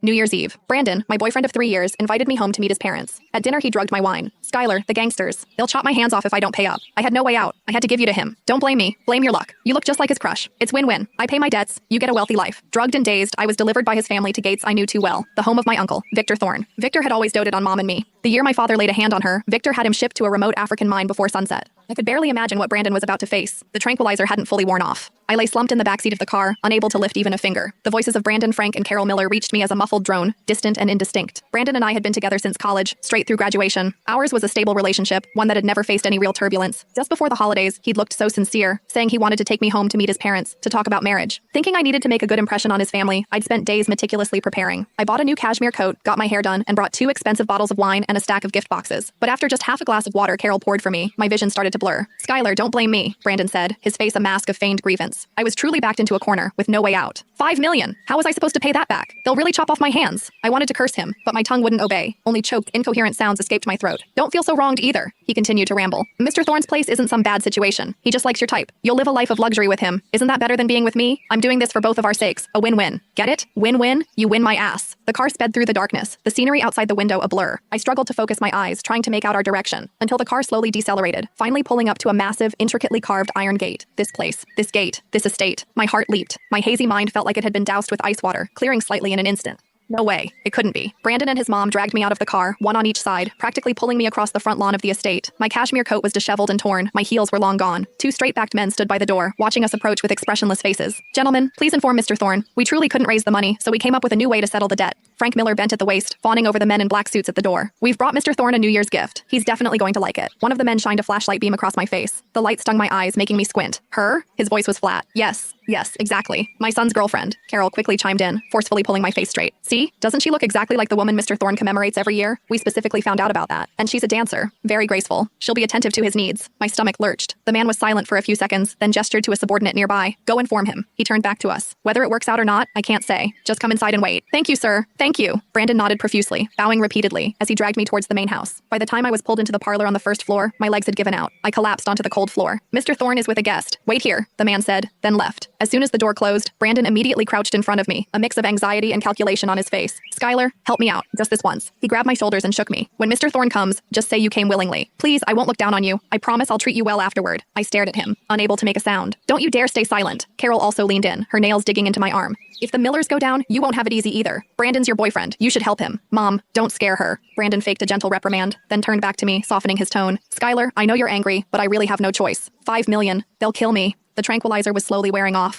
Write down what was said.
New Year's Eve. Brandon, my boyfriend of 3 years, invited me home to meet his parents. At dinner, he drugged my wine. Skylar, the gangsters. They'll chop my hands off if I don't pay up. I had no way out. I had to give you to him. Don't blame me. Blame your luck. You look just like his crush. It's win-win. I pay my debts. You get a wealthy life. Drugged and dazed, I was delivered by his family to gates I knew too well. The home of my uncle, Victor Thorne. Victor had always doted on Mom and me. The year my father laid a hand on her, Victor had him shipped to a remote African mine before sunset. I could barely imagine what Brandon was about to face. The tranquilizer hadn't fully worn off. I lay slumped in the backseat of the car, unable to lift even a finger. The voices of Brandon, Frank, and Carol Miller reached me as a muffled drone, distant and indistinct. Brandon and I had been together since college, straight through graduation. Ours was a stable relationship, one that had never faced any real turbulence. Just before the holidays, he'd looked so sincere, saying he wanted to take me home to meet his parents, to talk about marriage. Thinking I needed to make a good impression on his family, I'd spent days meticulously preparing. I bought a new cashmere coat, got my hair done, and brought 2 expensive bottles of wine and a stack of gift boxes. But after just half a glass of water Carol poured for me, my vision started to blur. "Skylar, don't blame me," Brandon said, his face a mask of feigned grievance. I was truly backed into a corner, with no way out. $5 million! How was I supposed to pay that back? They'll really chop off my hands. I wanted to curse him, but my tongue wouldn't obey. Only choked, incoherent sounds escaped my throat. "Don't feel so wronged either," he continued to ramble. "Mr. Thorne's place isn't some bad situation. He just likes your type. You'll live a life of luxury with him. Isn't that better than being with me? I'm doing this for both of our sakes. A win-win. Get it? Win-win? You win my ass." The car sped through the darkness, the scenery outside the window a blur. I struggled to focus my eyes, trying to make out our direction, until the car slowly decelerated, finally pulling up to a massive, intricately carved iron gate. This place, this gate, this estate. My heart leaped. My hazy mind felt like it had been doused with ice water, clearing slightly in an instant. No way. It couldn't be. Brandon and his mom dragged me out of the car, one on each side, practically pulling me across the front lawn of the estate. My cashmere coat was disheveled and torn. My heels were long gone. 2 straight-backed men stood by the door, watching us approach with expressionless faces. "Gentlemen, please inform Mr. Thorne. We truly couldn't raise the money, so we came up with a new way to settle the debt." Frank Miller bent at the waist, fawning over the men in black suits at the door. "We've brought Mr. Thorne a New Year's gift. He's definitely going to like it." One of the men shined a flashlight beam across my face. The light stung my eyes, making me squint. "Her?" His voice was flat. Yes, exactly. My son's girlfriend." Carol quickly chimed in, forcefully pulling my face straight. "See? Doesn't she look exactly like the woman Mr. Thorne commemorates every year? We specifically found out about that. And she's a dancer. Very graceful. She'll be attentive to his needs." My stomach lurched. The man was silent for a few seconds, then gestured to a subordinate nearby. "Go inform him." He turned back to us. "Whether it works out or not, I can't say. Just come inside and wait." "Thank you, sir. Thank you." Brandon nodded profusely, bowing repeatedly, as he dragged me towards the main house. By the time I was pulled into the parlor on the first floor, my legs had given out. I collapsed onto the cold floor. "Mr. Thorne is with a guest. Wait here," the man said, then left. As soon as the door closed, Brandon immediately crouched in front of me, a mix of anxiety and calculation on his face. "Skylar, help me out. Just this once." He grabbed my shoulders and shook me. "When Mr. Thorne comes, just say you came willingly. Please, I won't look down on you. I promise I'll treat you well afterward." I stared at him, unable to make a sound. "Don't you dare stay silent." Carol also leaned in, her nails digging into my arm. "If the Millers go down, you won't have it easy either. Brandon's your boyfriend. You should help him." "Mom, don't scare her." Brandon faked a gentle reprimand, then turned back to me, softening his tone. "Skylar, I know you're angry, but I really have no choice. $5 million. They'll kill me." The tranquilizer was slowly wearing off.